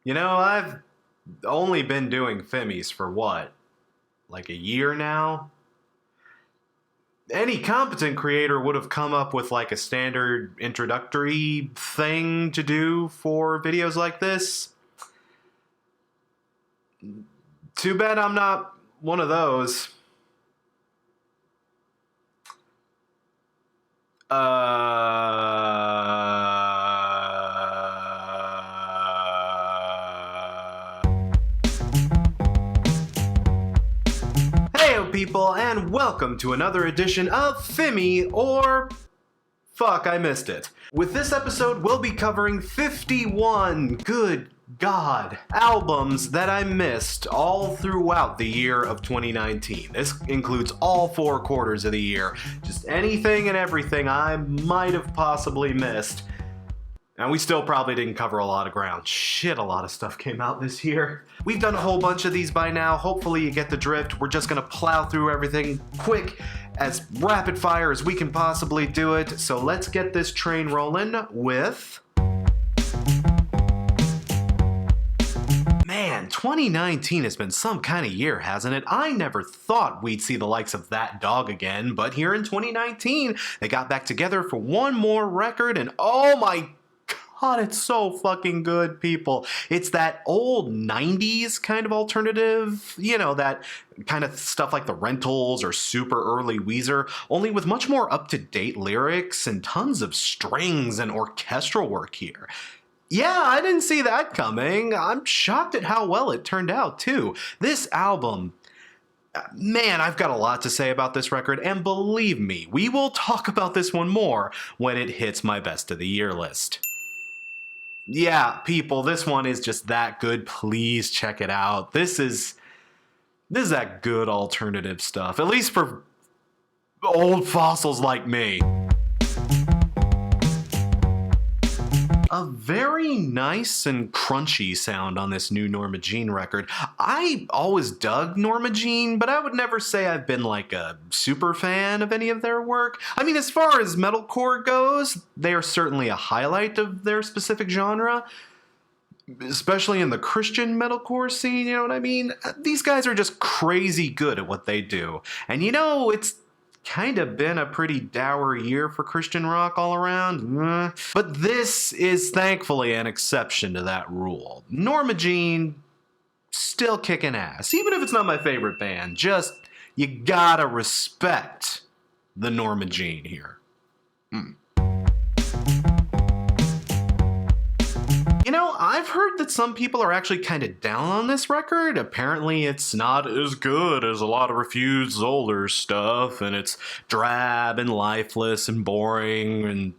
You know, I've only been doing FIMIs for what? Like a year now? Any competent creator would have come up with like a standard introductory thing to do for videos like this. Too bad I'm not one of those. Heyo people, and welcome to another edition of FIMI, or fuck, I missed it. With this episode, we'll be covering 51, good God, albums that I missed all throughout the year of 2019. This includes all 4 quarters of the year, just anything and everything I might have possibly missed. And we still probably didn't cover a lot of ground. Shit, a lot of stuff came out this year. We've done a whole bunch of these by now. Hopefully you get the drift. We're just gonna plow through everything quick, as rapid fire as we can possibly do it. So let's get this train rolling with... Man, 2019 has been some kind of year, hasn't it? I never thought we'd see the likes of That Dog again, but here in 2019, they got back together for one more record, and oh my God, it's so fucking good, people. It's that old 90s kind of alternative, you know, that kind of stuff like The Rentals or super early Weezer, only with much more up-to-date lyrics and tons of strings and orchestral work here. Yeah, I didn't see that coming. I'm shocked at how well it turned out, too. This album... Man, I've got a lot to say about this record, and believe me, we will talk about this one more when it hits my best of the year list. Yeah, people, this one is just that good. Please check it out. This is that good alternative stuff, at least for old fossils like me. A very nice and crunchy sound on this new Norma Jean record. I always dug Norma Jean, but I would never say I've been like a super fan of any of their work. I mean, as far as metalcore goes, they are certainly a highlight of their specific genre, especially in the Christian metalcore scene, you know what I mean? These guys are just crazy good at what they do. And you know, it's kind of been a pretty dour year for Christian rock all around. But this is thankfully an exception to that rule. Norma Jean, still kicking ass. Even if it's not my favorite band, just, you gotta respect the Norma Jean here. You know, I've heard that some people are actually kind of down on this record. Apparently it's not as good as a lot of Refused older stuff, and it's drab and lifeless and boring, and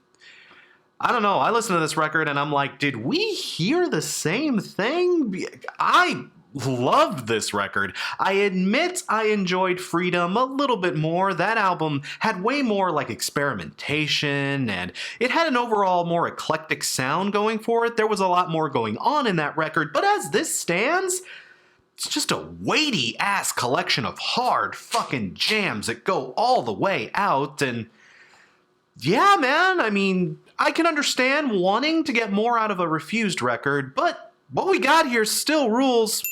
I don't know. I listen to this record and I'm like, did we hear the same thing? I loved this record. I admit I enjoyed Freedom a little bit more. That album had way more like experimentation, and it had an overall more eclectic sound going for it. There was a lot more going on in that record, but as this stands, it's just a weighty ass collection of hard fucking jams that go all the way out. And yeah, man, I mean, I can understand wanting to get more out of a Refused record, but what we got here still rules.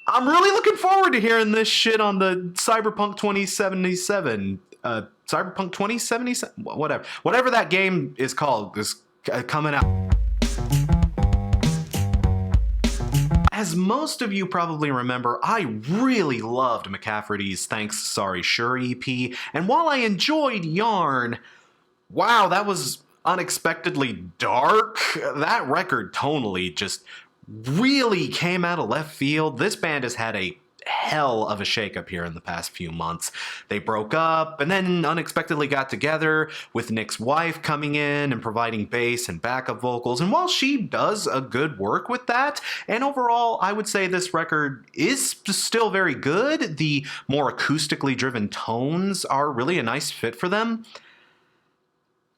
I'm really looking forward to hearing this shit on the Cyberpunk 2077. Cyberpunk 2077? Whatever that game is called is coming out. As most of you probably remember, I really loved McCafferty's Thanks Sorry Sure EP, and while I enjoyed Yarn, wow, that was unexpectedly dark. That record tonally just really came out of left field. This band has had a hell of a shakeup here in the past few months. They broke up and then unexpectedly got together, with Nick's wife coming in and providing bass and backup vocals. And while she does a good work with that, and overall I would say this record is still very good, the more acoustically driven tones are really a nice fit for them.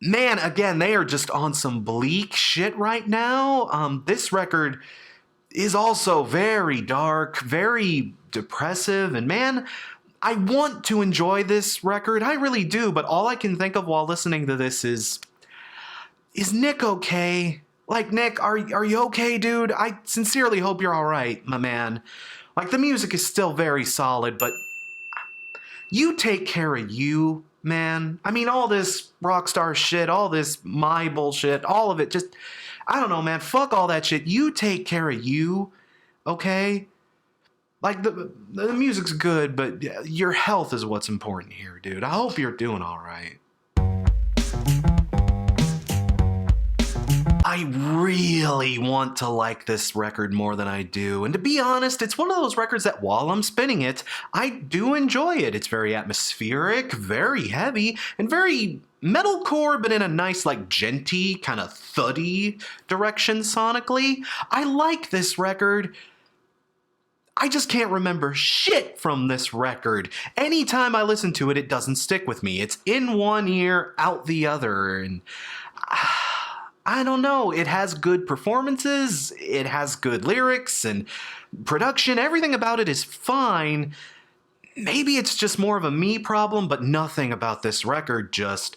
Man, again, they are just on some bleak shit right now. This record is also very dark, very depressive, and man, I want to enjoy this record. I really do, but all I can think of while listening to this is Nick okay? Like, Nick, are you okay, dude? I sincerely hope you're alright, my man. Like, the music is still very solid, but you take care of you, man. I mean, all this rockstar shit, all this my bullshit, all of it, just, I don't know, man. Fuck all that shit. You take care of you, okay? Like, the music's good, but your health is what's important here, dude. I hope you're doing alright. I really want to like this record more than I do, and to be honest, it's one of those records that while I'm spinning it, I do enjoy it. It's very atmospheric, very heavy, and very metalcore, but in a nice, like, djenty, kind of thuddy direction sonically. I like this record. I just can't remember shit from this record. Anytime I listen to it, it doesn't stick with me. It's in one ear, out the other, and I don't know. It has good performances, it has good lyrics and production. Everything about it is fine. Maybe it's just more of a me problem, but nothing about this record just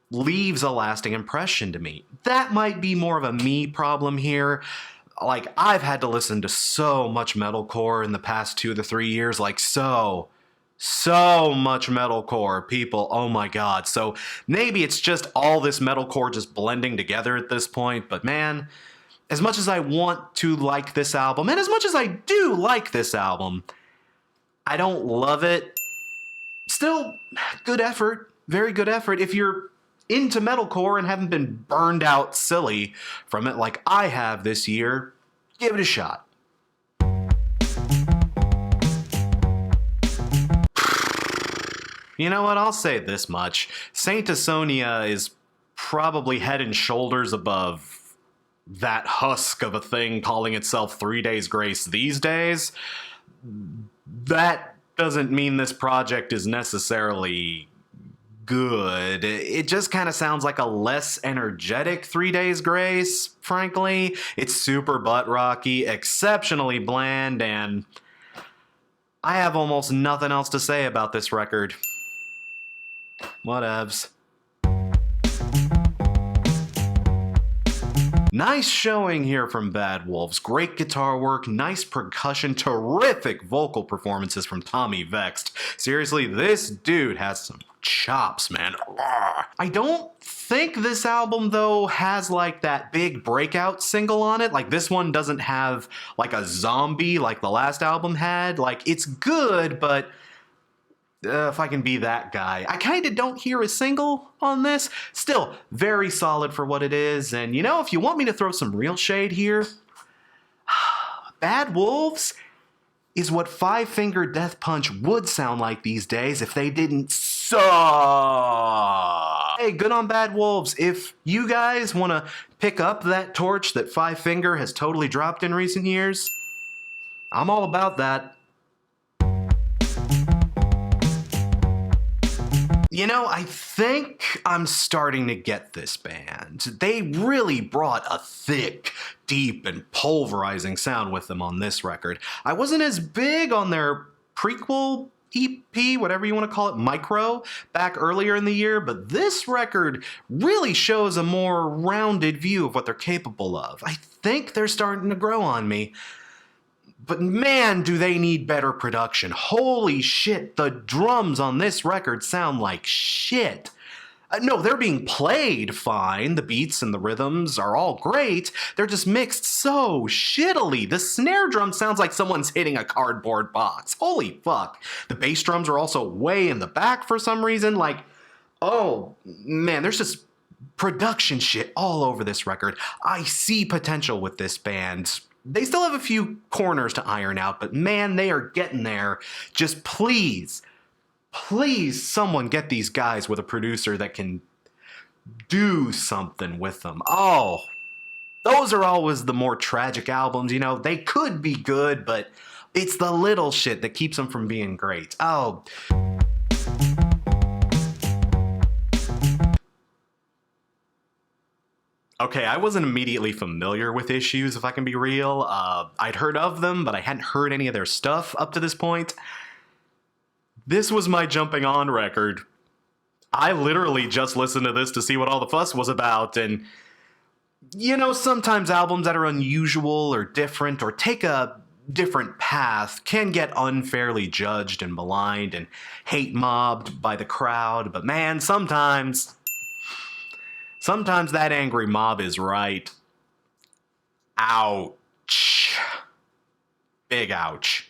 leaves a lasting impression to me. That might be more of a me problem here. Like, I've had to listen to so much metalcore in the past 2 to 3 years, like so much metalcore, people. Oh my god. So maybe it's just all this metalcore just blending together at this point, but man, as much as I want to like this album, and as much as I do like this album, I don't love it. Still, good effort. Very good effort. If you're into metalcore and haven't been burned out silly from it like I have this year, give it a shot. You know what, I'll say this much. Saint Asonia is probably head and shoulders above that husk of a thing calling itself 3 Days Grace these days. That doesn't mean this project is necessarily good. It just kind of sounds like a less energetic 3 Days Grace, frankly. It's super butt rocky, exceptionally bland, and I have almost nothing else to say about this record. Whatevs. Nice showing here from Bad Wolves. Great guitar work, nice percussion, terrific vocal performances from Tommy Vexed. Seriously, this dude has some chops, man. I don't think this album, though, has like that big breakout single on it. Like, this one doesn't have like a zombie like the last album had. Like, it's good, but if I can be that guy. I kind of don't hear a single on this. Still, very solid for what it is. And, you know, if you want me to throw some real shade here, Bad Wolves is what Five Finger Death Punch would sound like these days if they didn't suck. Hey, good on Bad Wolves. If you guys want to pick up that torch that Five Finger has totally dropped in recent years, I'm all about that. You know, I think I'm starting to get this band. They really brought a thick, deep, and pulverizing sound with them on this record. I wasn't as big on their prequel EP, whatever you want to call it, Micro, back earlier in the year, but this record really shows a more rounded view of what they're capable of. I think they're starting to grow on me. But man, do they need better production. Holy shit, the drums on this record sound like shit. No, they're being played fine. The beats and the rhythms are all great. They're just mixed so shittily. The snare drum sounds like someone's hitting a cardboard box. Holy fuck. The bass drums are also way in the back for some reason. Like, oh man, there's just production shit all over this record. I see potential with this band. They still have a few corners to iron out, but man, they are getting there. Just please someone get these guys with a producer that can do something with them. Oh, those are always the more tragic albums, you know. They could be good, but it's the little shit that keeps them from being great. Oh. Okay, I wasn't immediately familiar with Issues, if I can be real. I'd heard of them, but I hadn't heard any of their stuff up to this point. This was my jumping on record. I literally just listened to this to see what all the fuss was about, and sometimes albums that are unusual or different or take a different path can get unfairly judged and maligned and hate mobbed by the crowd. But man, sometimes that angry mob is right. Ouch. Big ouch.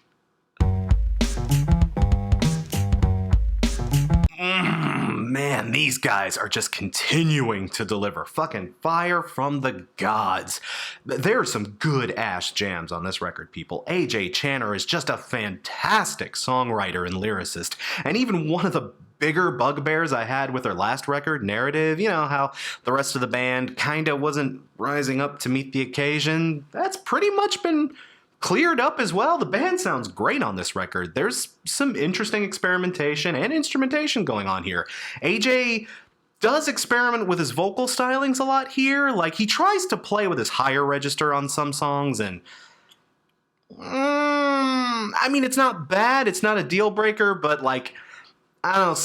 Man, these guys are just continuing to deliver fucking fire from the gods. There are some good ass jams on this record, people. AJ Channer is just a fantastic songwriter and lyricist. And even one of the bigger bugbears I had with their last record, Narrative, how the rest of the band kinda wasn't rising up to meet the occasion, that's pretty much been cleared up as well. The band sounds great on this record. There's some interesting experimentation and instrumentation going on here. AJ does experiment with his vocal stylings a lot here. Like, he tries to play with his higher register on some songs, and it's not bad. It's not a deal breaker, but like, I don't know,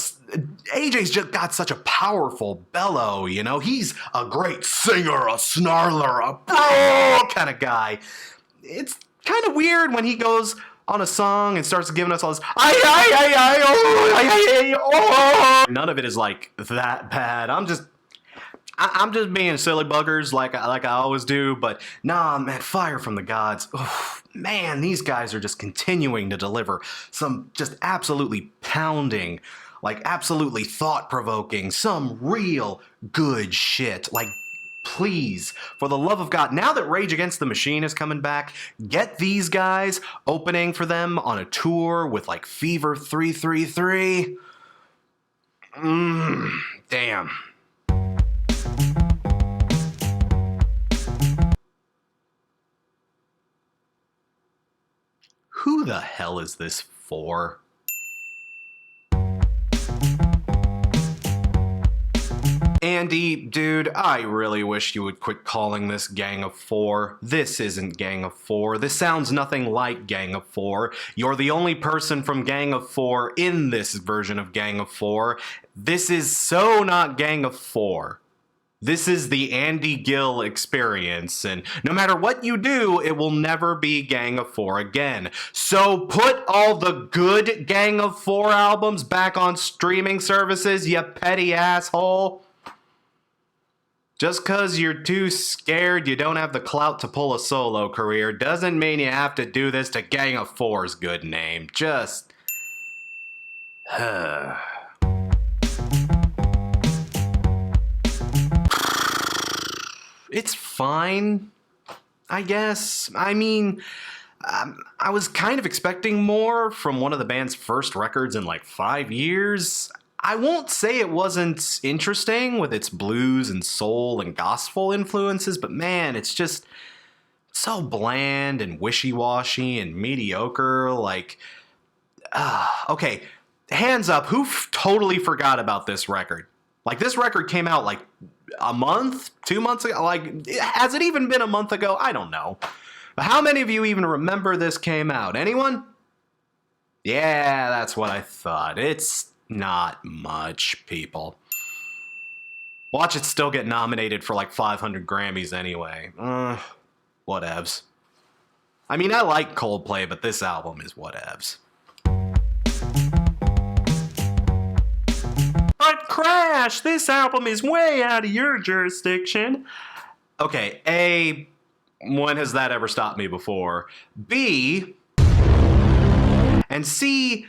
AJ's just got such a powerful bellow, He's a great singer, a snarler, a kind of guy. It's kind of weird when he goes on a song and starts giving us all this none of it is like that bad. I'm just being silly buggers like I always do, but nah, man, fire from the gods. Oh, man, these guys are just continuing to deliver some just absolutely pounding, like absolutely thought-provoking, some real good shit. Like, please, for the love of God, now that Rage Against the Machine is coming back, get these guys opening for them on a tour with like Fever 333. Damn. Who the hell is this for? Andy, dude, I really wish you would quit calling this Gang of Four. This isn't Gang of Four. This sounds nothing like Gang of Four. You're the only person from Gang of Four in this version of Gang of Four. This is so not Gang of Four. This is the Andy Gill experience, and no matter what you do, it will never be Gang of Four again. So put all the good Gang of Four albums back on streaming services, you petty asshole. Just cause you're too scared you don't have the clout to pull a solo career doesn't mean you have to do this to Gang of Four's good name. Just... It's fine, I guess. I was kind of expecting more from one of the band's first records in like 5 years. I won't say it wasn't interesting with its blues and soul and gospel influences, but man, it's just so bland and wishy-washy and mediocre. Like, okay, hands up, who totally forgot about this record? Like, this record came out like a month, 2 months ago. Like, has it even been a month ago? I don't know. But how many of you even remember this came out? Anyone? Yeah, that's what I thought. It's not much, people. Watch it still get nominated for like 500 Grammys anyway. Whatevs. I like Coldplay, but this album is whatevs. But Crash, this album is way out of your jurisdiction. Okay, A, when has that ever stopped me before? B, and C,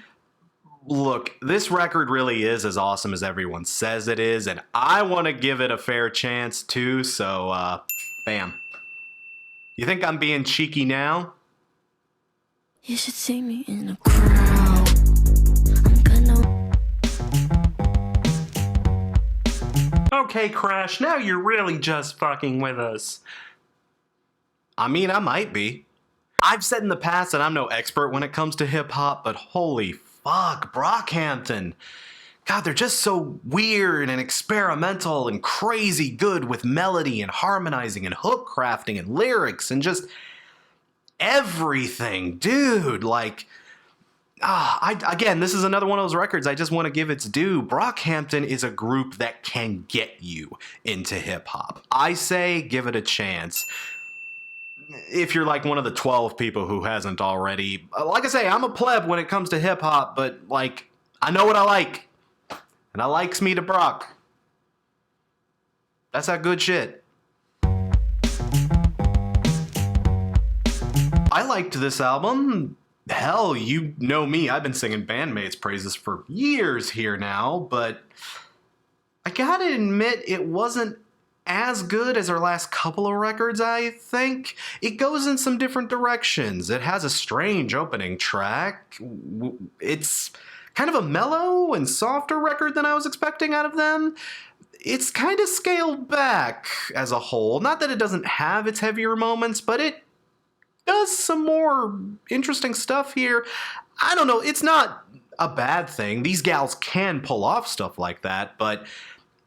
look, this record really is as awesome as everyone says it is, and I want to give it a fair chance too, so, bam. You think I'm being cheeky now? You should see me in a crowd. I'm gonna... Okay, Crash, now you're really just fucking with us. I might be. I've said in the past that I'm no expert when it comes to hip-hop, but holy fuck, Brockhampton. God, they're just so weird and experimental and crazy good with melody and harmonizing and hook crafting and lyrics and just everything. Dude, like, Again, this is another one of those records I just want to give its due. Brockhampton is a group that can get you into hip-hop. I say give it a chance. If you're like one of the 12 people who hasn't already. Like I say, I'm a pleb when it comes to hip-hop, but, like, I know what I like. And I likes me to Brock. That's that good shit. I liked this album. Hell, you know me, I've been singing Bandmaid's praises for years here now, but I gotta admit it wasn't as good as her last couple of records, I think. It goes in some different directions. It has a strange opening track. It's kind of a mellow and softer record than I was expecting out of them. It's kind of scaled back as a whole. Not that it doesn't have its heavier moments, but it does some more interesting stuff here. I don't know, it's not a bad thing. These gals can pull off stuff like that, but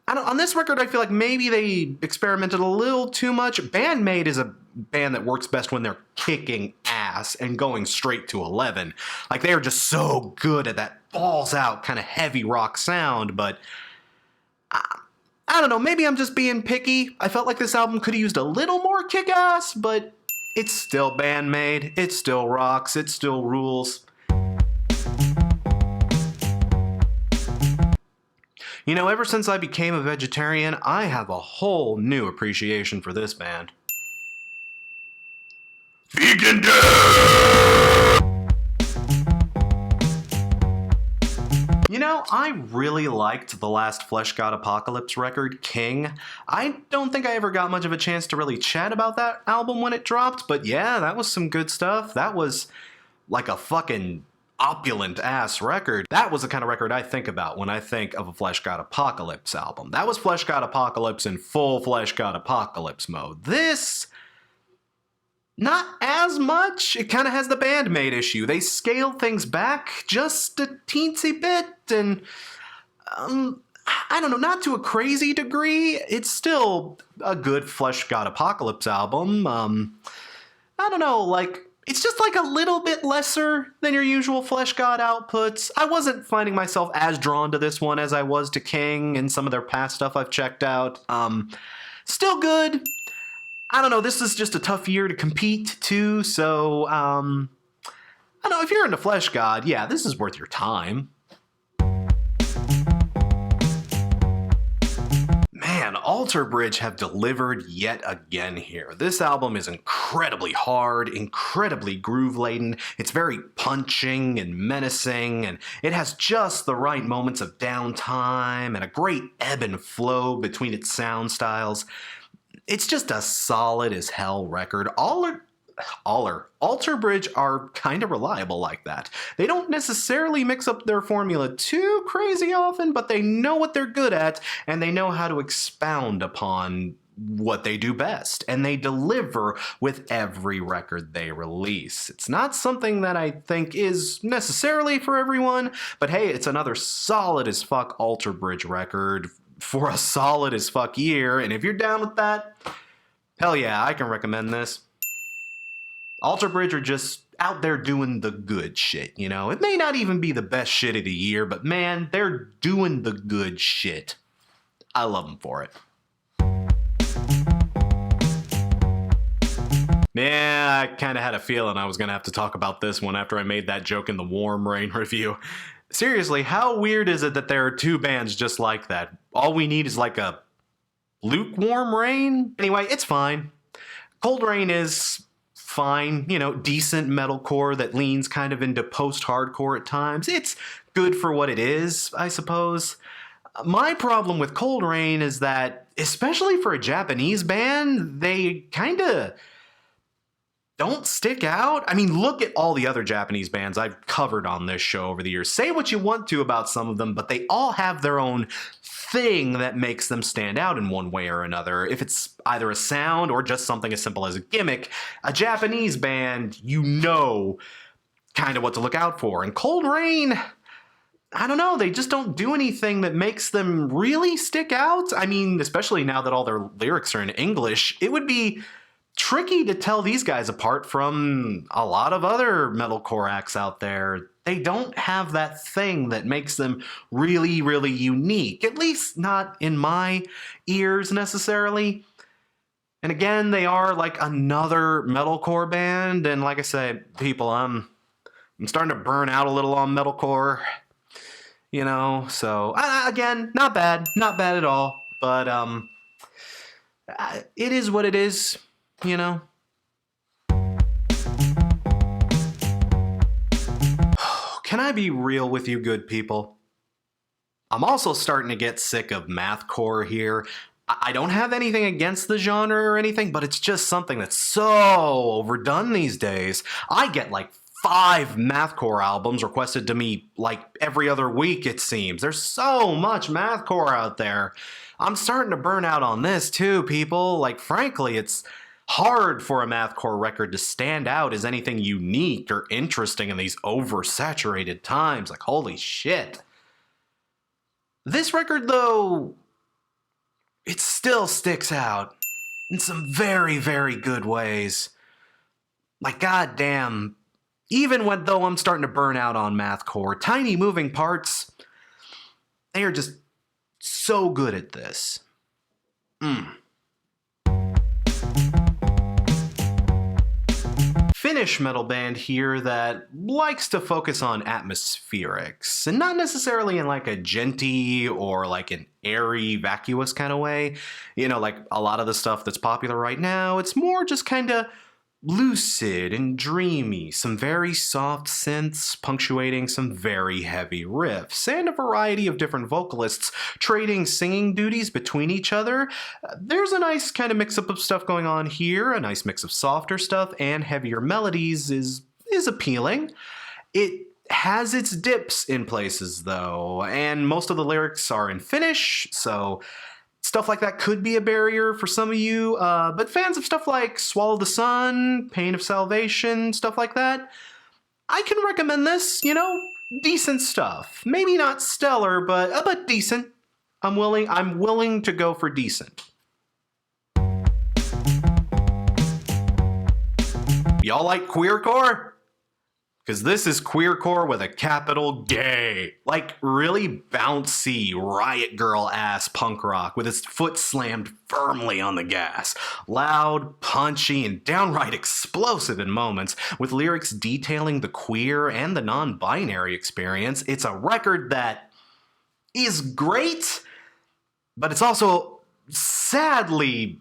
on this record, I feel like maybe they experimented a little too much. Bandmaid is a band that works best when they're kicking ass and going straight to 11. Like, they are just so good at that balls out kind of heavy rock sound, but I don't know, maybe I'm just being picky. I felt like this album could have used a little more kick-ass, but it's still Bandmaid, it still rocks, it still rules. You know, ever since I became a vegetarian, I have a whole new appreciation for this band. Vegan Day! You know, I really liked the last Fleshgod Apocalypse record, King. I don't think I ever got much of a chance to really chat about that album when it dropped, but yeah, that was some good stuff. That was like a fucking opulent ass record. That was the kind of record I think about when I think of a Fleshgod Apocalypse album. That was Fleshgod Apocalypse in full Fleshgod Apocalypse mode. This, not as much. It kind of has the Bandmaid issue. They scaled things back just a teensy bit, and I don't know, not to a crazy degree. It's still a good Fleshgod Apocalypse album. I don't know, like, it's just like a little bit lesser than your usual Fleshgod outputs. I wasn't finding myself as drawn to this one as I was to King and some of their past stuff I've checked out. Still good. I don't know, this is just a tough year to compete too, so I don't know, if you're into Fleshgod, yeah, this is worth your time. Man, Alter Bridge have delivered yet again here. This album is incredibly hard, incredibly groove-laden. It's very punching and menacing, and it has just the right moments of downtime and a great ebb and flow between its sound styles. It's just a solid as hell record. Alter Bridge are kind of reliable like that. They don't necessarily mix up their formula too crazy often, but they know what they're good at, and they know how to expound upon what they do best, and they deliver with every record they release. It's not something that I think is necessarily for everyone, but hey, it's another solid as fuck Alter Bridge record for a solid as fuck year, and if you're down with that, hell yeah, I can recommend this. Alter Bridge are just out there doing the good shit, you know? It may not even be the best shit of the year, but man, they're doing the good shit. I love them for it. Yeah, I kind of had a feeling I was going to have to talk about this one after I made that joke in the Warm Rain review. Seriously, how weird is it that there are two bands just like that? All we need is like a lukewarm rain? Anyway, it's fine. Coldrain is fine, you know, decent metalcore that leans kind of into post-hardcore at times. It's good for what it is, I suppose. My problem with Coldrain is that, especially for a Japanese band, they kind of don't stick out. I mean, look at all the other Japanese bands I've covered on this show over the years. Say what you want to about some of them, but they all have their own thing that makes them stand out in one way or another. If it's either a sound or just something as simple as a gimmick, a Japanese band, you know kind of what to look out for. And Coldrain, I don't know, they just don't do anything that makes them really stick out. I mean, especially now that all their lyrics are in English, it would be tricky to tell these guys apart from a lot of other metalcore acts out there. They don't have that thing that makes them really, really unique, at least not in my ears necessarily. And again, they are like another metalcore band, and like I say, people, I'm starting to burn out a little on metalcore, you know, so again, not bad at all, but it is what it is, you know. Can I be real with you good people? I'm also starting to get sick of mathcore here. I don't have anything against the genre or anything, but it's just something that's so overdone these days. I get like 5 mathcore albums requested to me like every other week, it seems. There's so much mathcore out there. I'm starting to burn out on this too, people. Like, frankly, it's hard for a mathcore record to stand out as anything unique or interesting in these oversaturated times. Like, holy shit. This record, though, it still sticks out in some very, very good ways. Like, goddamn, even though I'm starting to burn out on mathcore, Tiny Moving Parts, they are just so good at this. Finnish metal band here that likes to focus on atmospherics, and not necessarily in like a genty or like an airy, vacuous kind of way. You know, like a lot of the stuff that's popular right now, it's more just kind of lucid and dreamy, some very soft synths punctuating some very heavy riffs, and a variety of different vocalists trading singing duties between each other. There's a nice kind of mix-up of stuff going on here. A nice mix of softer stuff and heavier melodies is appealing. It has its dips in places, though, and most of the lyrics are in Finnish, so stuff like that could be a barrier for some of you, but fans of stuff like Swallow the Sun, Pain of Salvation, stuff like that, I can recommend this, you know, decent stuff. Maybe not stellar, but decent. I'm willing to go for decent. Y'all like queercore? Because this is queercore with a capital gay. Like really bouncy, riot girl ass punk rock with its foot slammed firmly on the gas. Loud, punchy, and downright explosive in moments, with lyrics detailing the queer and the non-binary experience. It's a record that is great, but it's also sadly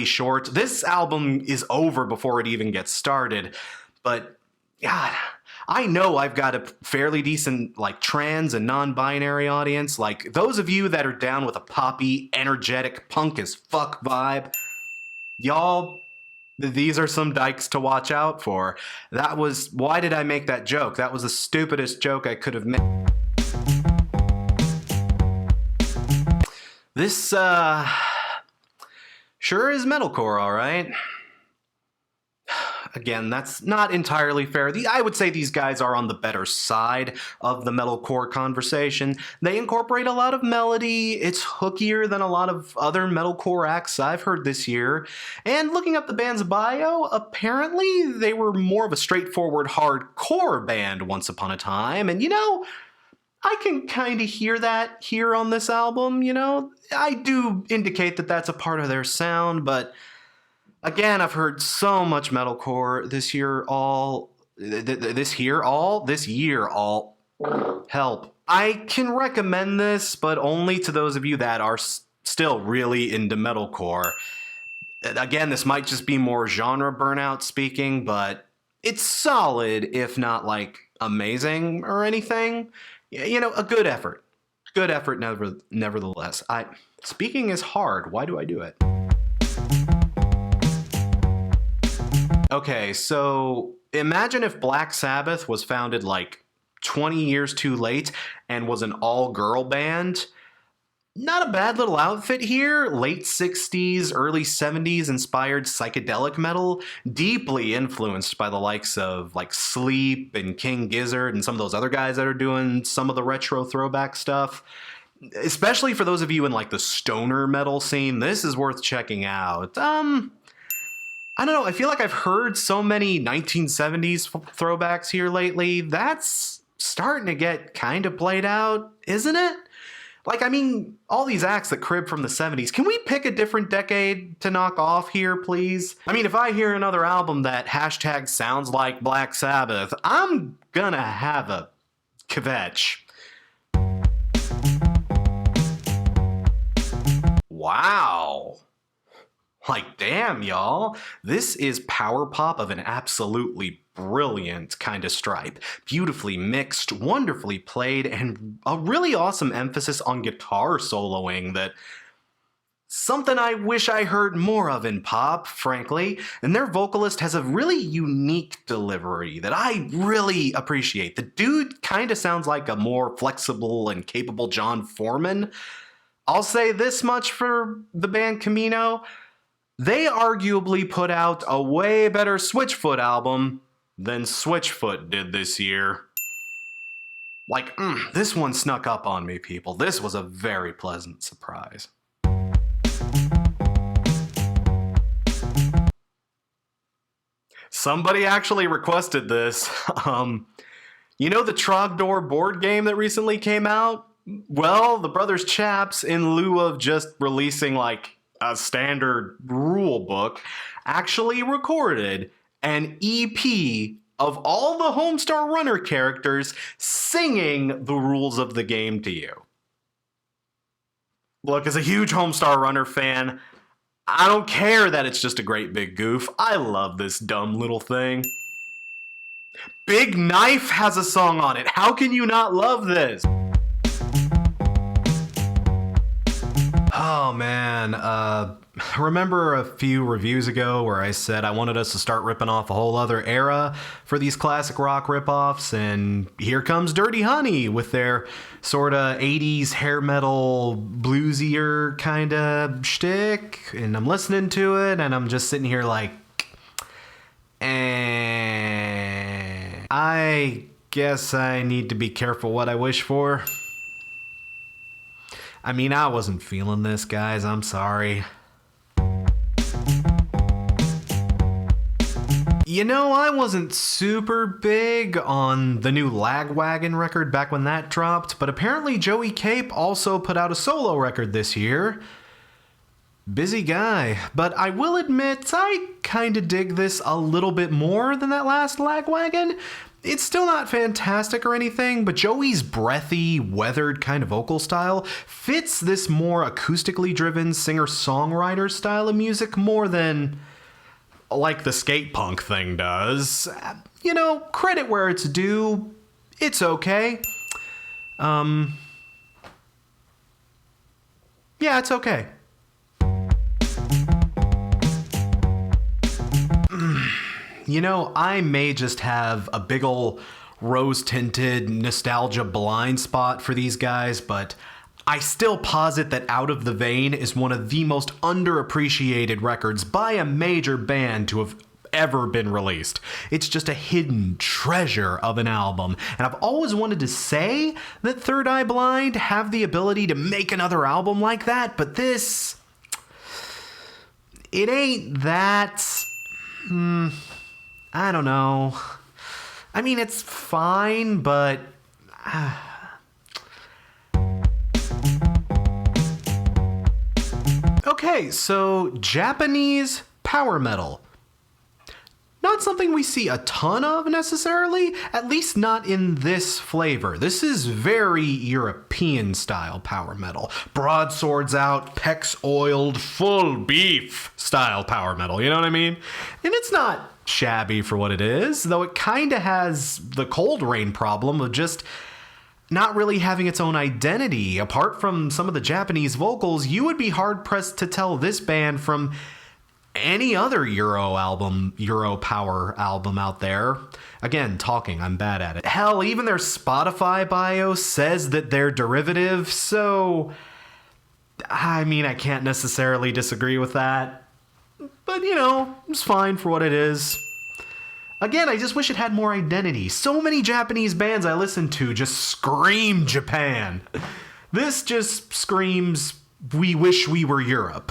short. This album is over before it even gets started, but God, I know I've got a fairly decent, like, trans and non-binary audience. Like, those of you that are down with a poppy, energetic, punk as fuck vibe, y'all, these are some dykes to watch out for. Why did I make that joke? That was the stupidest joke I could have made. This, sure is metalcore, all right? Again, that's not entirely fair. I would say these guys are on the better side of the metalcore conversation. They incorporate a lot of melody. It's hookier than a lot of other metalcore acts I've heard this year. And looking up the band's bio, apparently they were more of a straightforward hardcore band once upon a time. And you know, I can kind of hear that here on this album, you know? I do indicate that that's a part of their sound, but again, I've heard so much metalcore this year all. Help. I can recommend this, but only to those of you that are still really into metalcore. Again, this might just be more genre burnout speaking, but it's solid, if not like amazing or anything. You know, a good effort. Good effort, nevertheless. Speaking is hard. Why do I do it? Okay, so imagine if Black Sabbath was founded like 20 years too late and was an all-girl band. Not a bad little outfit here. Late 60s, early 70s inspired psychedelic metal, deeply influenced by the likes of like Sleep and King Gizzard and some of those other guys that are doing some of the retro throwback stuff. Especially for those of you in like the stoner metal scene, this is worth checking out. I don't know, I feel like I've heard so many 1970s throwbacks here lately. That's starting to get kind of played out, isn't it? Like, I mean, all these acts that crib from the 70s, can we pick a different decade to knock off here, please? I mean, if I hear another album that hashtag sounds like Black Sabbath, I'm gonna have a kvetch. Wow. Like, damn, y'all. This is power pop of an absolutely brilliant kind of stripe. Beautifully mixed, wonderfully played, and a really awesome emphasis on guitar soloing that something I wish I heard more of in pop, frankly. And their vocalist has a really unique delivery that I really appreciate. The dude kind of sounds like a more flexible and capable John Foreman. I'll say this much for the band Camino. They arguably put out a way better Switchfoot album than Switchfoot did this year. Like, this one snuck up on me, people. This was a very pleasant surprise. Somebody actually requested this. You know the Trogdor board game that recently came out? Well, the Brothers Chaps, in lieu of just releasing like a standard rule book, actually recorded an EP of all the Homestar Runner characters singing the rules of the game to you. Look, as a huge Homestar Runner fan, I don't care that it's just a great big goof. I love this dumb little thing. Big Knife has a song on it. How can you not love this? Oh man, remember a few reviews ago where I said I wanted us to start ripping off a whole other era for these classic rock ripoffs, and here comes Dirty Honey with their sorta 80s hair metal bluesier kinda shtick, and I'm listening to it and I'm just sitting here like, I guess I need to be careful what I wish for. I mean, I wasn't feeling this, guys. I'm sorry. You know, I wasn't super big on the new Lagwagon record back when that dropped, but apparently Joey Cape also put out a solo record this year. Busy guy, but I will admit I kinda dig this a little bit more than that last Lagwagon. It's still not fantastic or anything, but Joey's breathy, weathered kind of vocal style fits this more acoustically driven singer-songwriter style of music more than like the skate punk thing does. You know, credit where it's due. It's okay. Yeah, it's okay. You know, I may just have a big ol' rose-tinted nostalgia blind spot for these guys, but I still posit that Out of the Vein is one of the most underappreciated records by a major band to have ever been released. It's just a hidden treasure of an album, and I've always wanted to say that Third Eye Blind have the ability to make another album like that, but this... it ain't that... I don't know. I mean, it's fine, but... Okay, so Japanese power metal. Not something we see a ton of necessarily, at least not in this flavor. This is very European style power metal. Broadswords out, pecs oiled, full beef style power metal, you know what I mean? And it's not shabby for what it is, though it kind of has the Coldrain problem of just not really having its own identity. Apart from some of the Japanese vocals, you would be hard-pressed to tell this band from any other Euro power album out there. Again, I'm bad at it. Hell, even their Spotify bio says that they're derivative, so I mean, I can't necessarily disagree with that. But, you know, it's fine for what it is. Again, I just wish it had more identity. So many Japanese bands I listen to just scream Japan. This just screams, we wish we were Europe.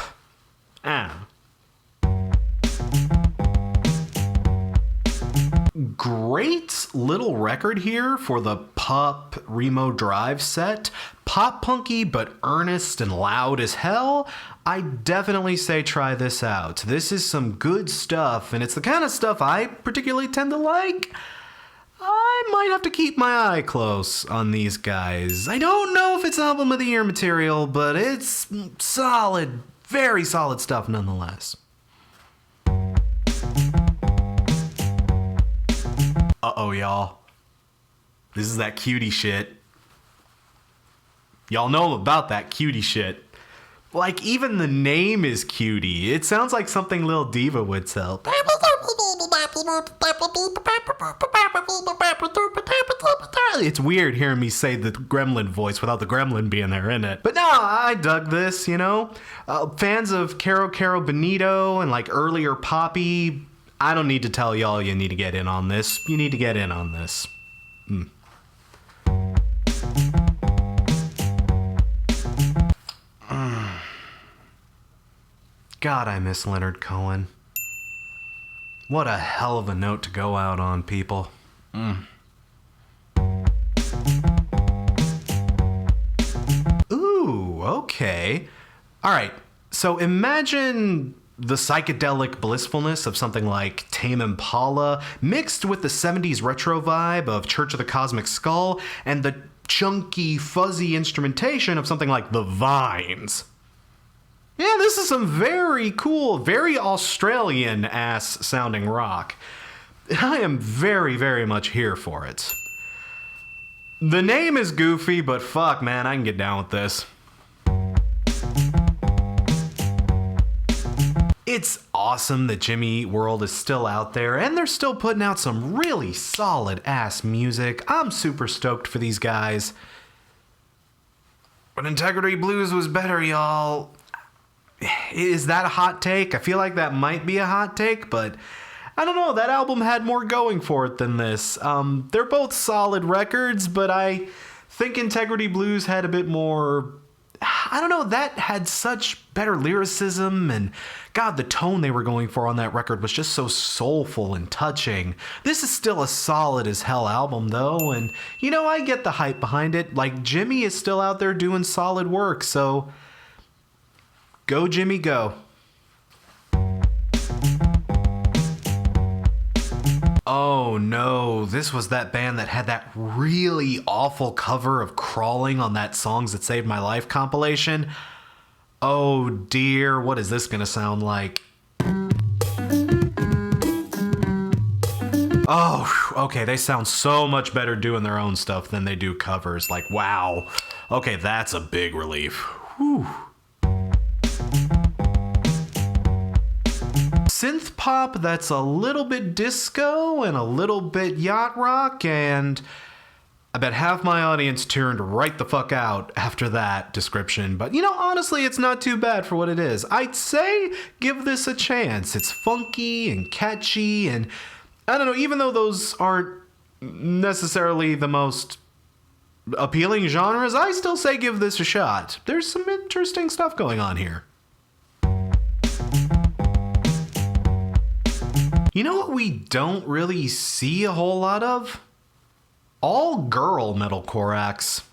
Great little record here for the Pup Remo Drive set. Pop punky but earnest and loud as hell. I definitely say try this out. This is some good stuff, and it's the kind of stuff I particularly tend to like. I might have to keep my eye close on these guys. I don't know if it's album of the year material, but it's solid, very solid stuff nonetheless. Uh-oh, y'all. This is that cutie shit. Y'all know about that cutie shit. Like, even the name is cutie. It sounds like something Lil Diva would sell. It's weird hearing me say the gremlin voice without the gremlin being there, isn't it? But no, I dug this, you know? Fans of Caro Caro Bonito and like earlier Poppy, I don't need to tell y'all you need to get in on this. You need to get in on this. God, I miss Leonard Cohen. What a hell of a note to go out on, people. Ooh, okay. All right, so imagine the psychedelic blissfulness of something like Tame Impala mixed with the 70s retro vibe of Church of the Cosmic Skull and the chunky, fuzzy instrumentation of something like The Vines. Yeah, this is some very cool, very Australian-ass sounding rock. I am very, very much here for it. The name is goofy, but fuck, man, I can get down with this. It's awesome that Jimmy Eat World is still out there, and they're still putting out some really solid-ass music. I'm super stoked for these guys. But Integrity Blues was better, y'all. Is that a hot take? I feel like that might be a hot take, but I don't know. That album had more going for it than this. They're both solid records, but I think Integrity Blues had a bit more... I don't know, that had such better lyricism, and God, the tone they were going for on that record was just so soulful and touching. This is still a solid as hell album, though, and, you know, I get the hype behind it. Like, Jimmy is still out there doing solid work, so... Go, Jimmy, go. Oh no, this was that band that had that really awful cover of Crawling on that Songs That Saved My Life compilation. Oh dear, what is this gonna sound like? Oh, okay, they sound so much better doing their own stuff than they do covers. Like, wow. Okay, that's a big relief. Whew. Synth pop that's a little bit disco and a little bit yacht rock, and I bet half my audience turned right the fuck out after that description. But you know, honestly, it's not too bad for what it is. I'd say give this a chance. It's funky and catchy, and I don't know, even though those aren't necessarily the most appealing genres, I still say give this a shot. There's some interesting stuff going on here. You know what we don't really see a whole lot of? All-girl metalcore acts.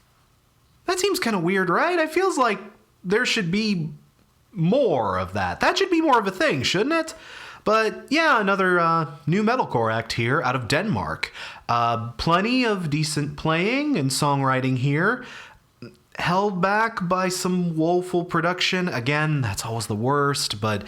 That seems kind of weird, right? It feels like there should be more of that. That should be more of a thing, shouldn't it? But yeah, another new metalcore act here out of Denmark. Plenty of decent playing and songwriting here. Held back by some woeful production. Again, that's always the worst, but...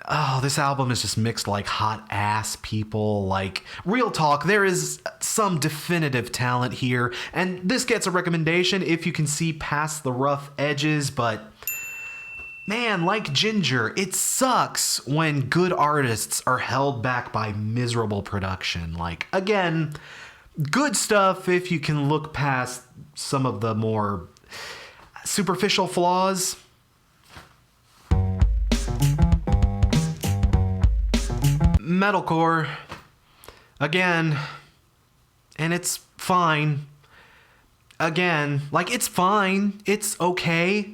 Oh, this album is just mixed like hot ass people. Like, real talk, there is some definitive talent here, and this gets a recommendation if you can see past the rough edges, but man, like Jinjer, it sucks when good artists are held back by miserable production. Like, again, good stuff if you can look past some of the more superficial flaws. Metalcore, again, and it's fine. Again, like, it's fine. It's okay.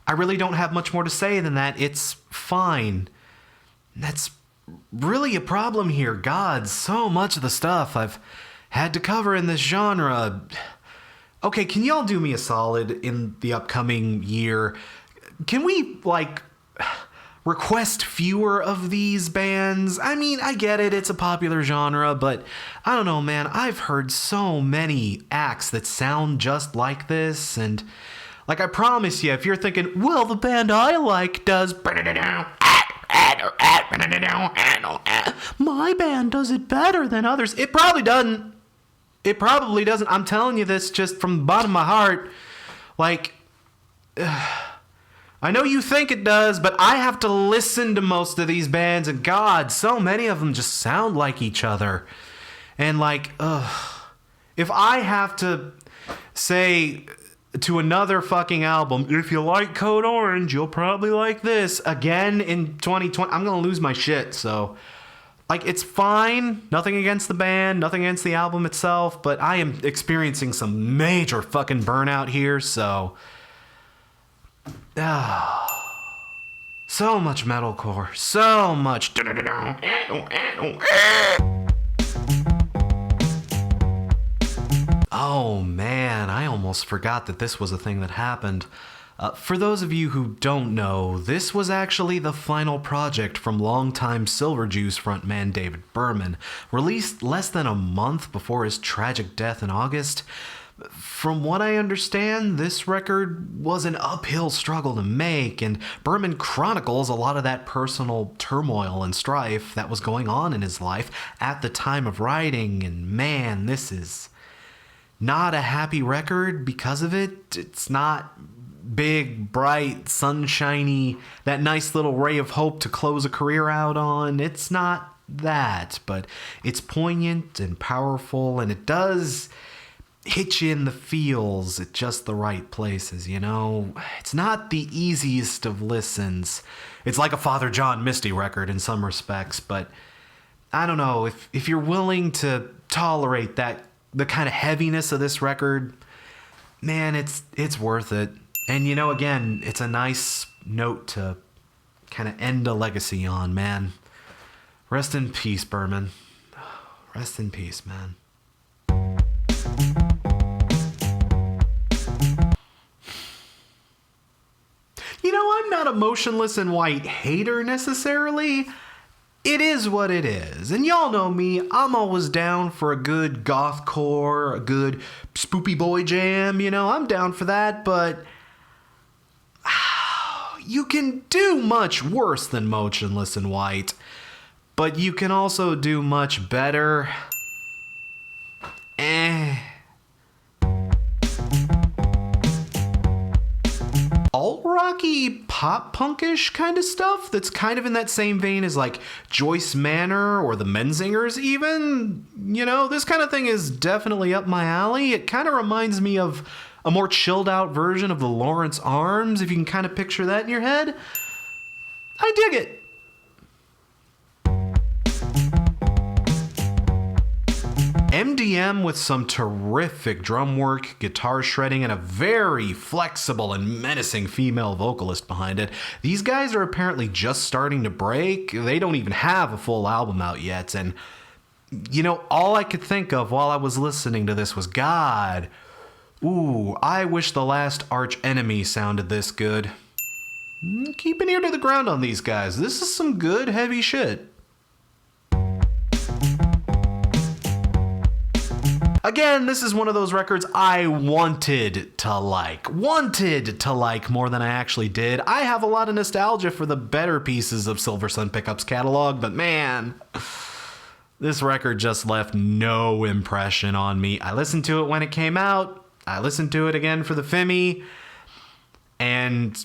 I really don't have much more to say than that. It's fine. That's really a problem here. God, so much of the stuff I've had to cover in this genre. Okay, can y'all do me a solid in the upcoming year? Can we, like, request fewer of these bands? I mean, I get it, it's a popular genre, but I don't know, man. I've heard so many acts that sound just like this, and, like, I promise you, if you're thinking, well, the band I like does... my band does it better than others. It probably doesn't. It probably doesn't. I'm telling you this just from the bottom of my heart. Like, I know you think it does, but I have to listen to most of these bands, and God, so many of them just sound like each other. And like, if I have to say to another fucking album, if you like Code Orange, you'll probably like this again in 2020, I'm gonna lose my shit. So, like, it's fine. Nothing against the band, nothing against the album itself, but I am experiencing some major fucking burnout here, so... so much metalcore, so much... Oh man, I almost forgot that this was a thing that happened. For those of you who don't know, this was actually the final project from longtime Silverjuice frontman David Berman, released less than a month before his tragic death in August. From what I understand, this record was an uphill struggle to make, and Berman chronicles a lot of that personal turmoil and strife that was going on in his life at the time of writing, and man, this is not a happy record because of it. It's not big, bright, sunshiny, that nice little ray of hope to close a career out on. It's not that, but it's poignant and powerful, and it does hit you in the feels at just the right places, you know? It's not the easiest of listens. It's like a Father John Misty record in some respects, but I don't know, if you're willing to tolerate that, the kind of heaviness of this record, man, it's worth it. And you know, again, it's a nice note to kind of end a legacy on, man. Rest in peace, Berman. Rest in peace, man. You know, I'm not a Motionless in White hater necessarily. It is what it is. And y'all know me, I'm always down for a good gothcore, a good spoopy boy jam, you know, I'm down for that, but you can do much worse than Motionless in White, but you can also do much better. Alt-rocky, pop-punkish kind of stuff that's kind of in that same vein as like Joyce Manor or the Menzingers even. You know, this kind of thing is definitely up my alley. It kind of reminds me of a more chilled out version of the Lawrence Arms, if you can kind of picture that in your head. I dig it. MDM with some terrific drum work, guitar shredding, and a very flexible and menacing female vocalist behind it. These guys are apparently just starting to break. They don't even have a full album out yet. And, you know, all I could think of while I was listening to this was, God, ooh, I wish the last Arch Enemy sounded this good. Keep an ear to the ground on these guys. This is some good, heavy shit. Again, this is one of those records I wanted to like more than I actually did. I have a lot of nostalgia for the better pieces of Silver Sun Pickup's catalog, but man, this record just left no impression on me. I listened to it when it came out. I listened to it again for the FIMI, and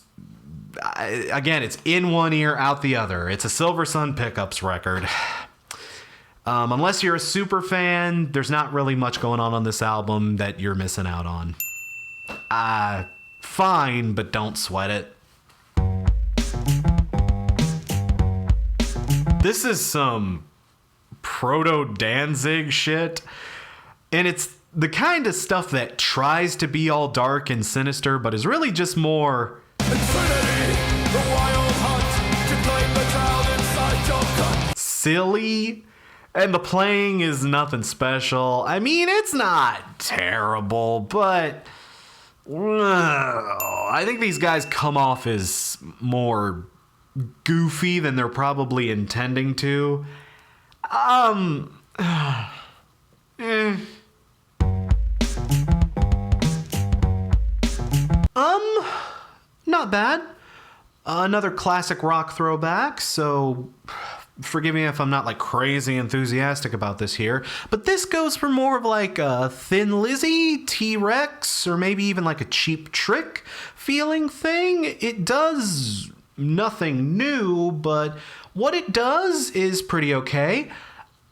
again, it's in one ear, out the other. It's a Silver Sun Pickups record. Unless you're a super fan, there's not really much going on this album that you're missing out on. Fine, but don't sweat it. This is some proto-Danzig shit, and it's the kind of stuff that tries to be all dark and sinister, but is really just more... Infinity, the wild hunt, to claim the child inside your gut. silly, and the playing is nothing special. I mean, it's not terrible, but I think these guys come off as more goofy than they're probably intending to. Not bad. Another classic rock throwback, so forgive me if I'm not like crazy enthusiastic about this here, but this goes for more of like a Thin Lizzy, T-Rex, or maybe even like a Cheap Trick feeling thing. It does nothing new, but what it does is pretty okay.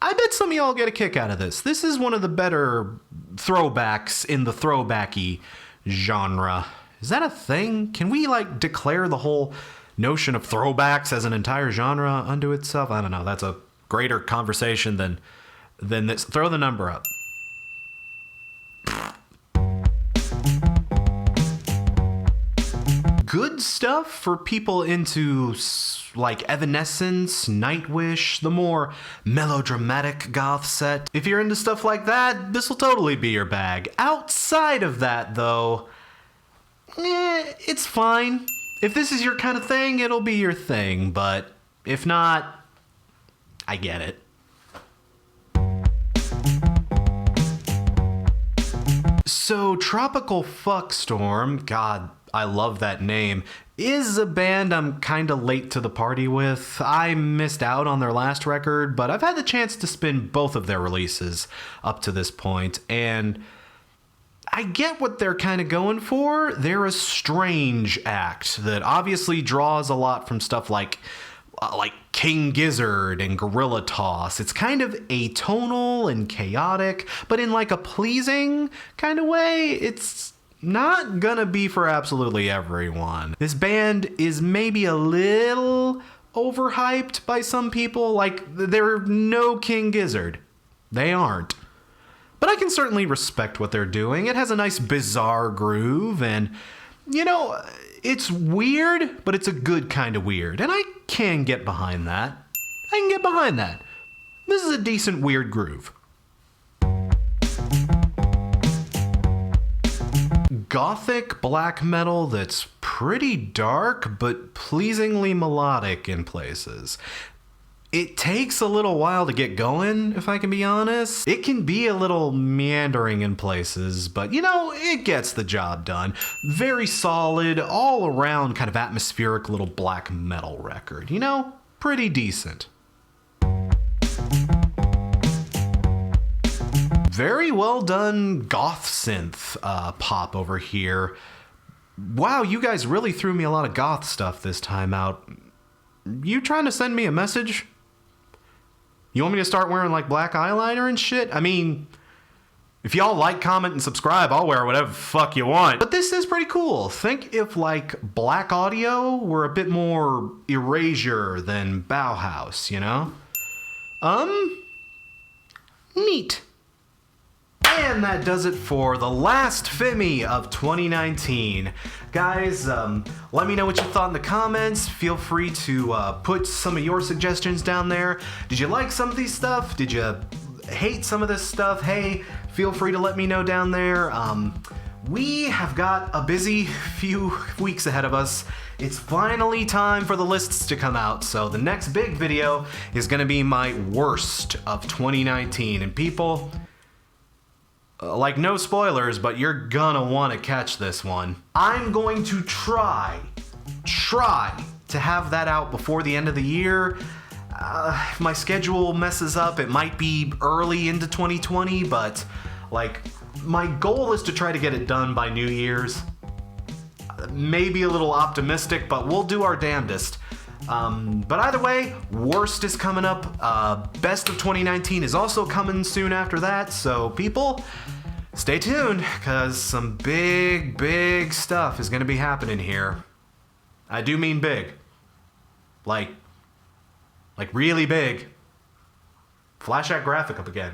I bet some of y'all get a kick out of this. This is one of the better throwbacks in the throwbacky genre. Is that a thing? Can we like declare the whole notion of throwbacks as an entire genre unto itself? I don't know. That's a greater conversation than this. Throw the number up. Good stuff for people into like Evanescence, Nightwish, the more melodramatic goth set. If you're into stuff like that, this will totally be your bag. Outside of that, though, it's fine. If this is your kind of thing, it'll be your thing, but if not, I get it. So, Tropical Fuckstorm, God, I love that name, is a band I'm kinda late to the party with. I missed out on their last record, but I've had the chance to spin both of their releases up to this point, and I get what they're kind of going for. They're a strange act that obviously draws a lot from stuff like King Gizzard and Gorilla Toss. It's kind of atonal and chaotic, but in like a pleasing kind of way. It's not gonna be for absolutely everyone. This band is maybe a little overhyped by some people. Like, they're no King Gizzard. They aren't. But I can certainly respect what they're doing. It has a nice bizarre groove, and, you know, it's weird, but it's a good kind of weird. And I can get behind that. I can get behind that. This is a decent weird groove. Gothic black metal that's pretty dark, but pleasingly melodic in places. It takes a little while to get going, if I can be honest. It can be a little meandering in places, but you know, it gets the job done. Very solid, all around kind of atmospheric little black metal record. You know, pretty decent. Very well done goth synth pop over here. Wow, you guys really threw me a lot of goth stuff this time out. You trying to send me a message? You want me to start wearing like black eyeliner and shit? I mean, if y'all like, comment, and subscribe, I'll wear whatever the fuck you want. But this is pretty cool. Think if like Black Audio were a bit more erasure than Bauhaus, you know? Neat. And that does it for the last FIMI of 2019. Guys, let me know what you thought in the comments. Feel free to put some of your suggestions down there. Did you like some of these stuff? Did you hate some of this stuff? Hey, feel free to let me know down there. We have got a busy few weeks ahead of us. It's finally time for the lists to come out, so the next big video is gonna be my worst of 2019. And people, like, no spoilers, but you're gonna want to catch this one. I'm going to try to have that out before the end of the year. If my schedule messes up, it might be early into 2020, but like, my goal is to try to get it done by New Year's. Maybe a little optimistic, but we'll do our damnedest. But either way, worst is coming up. Best of 2019 is also coming soon after that. So people, stay tuned, because some big stuff is going to be happening here. I do mean big. Like really big. Flash that graphic up again.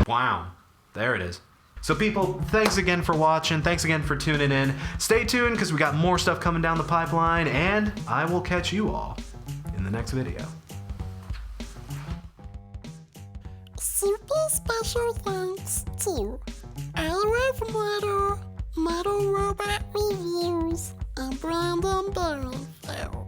Wow. There it is. So people, thanks again for watching. Thanks again for tuning in. Stay tuned, because we got more stuff coming down the pipeline, and I will catch you all in the next video. super special thanks to I Love Metal, Metal Robot Reviews, and Brandon Barrowfell.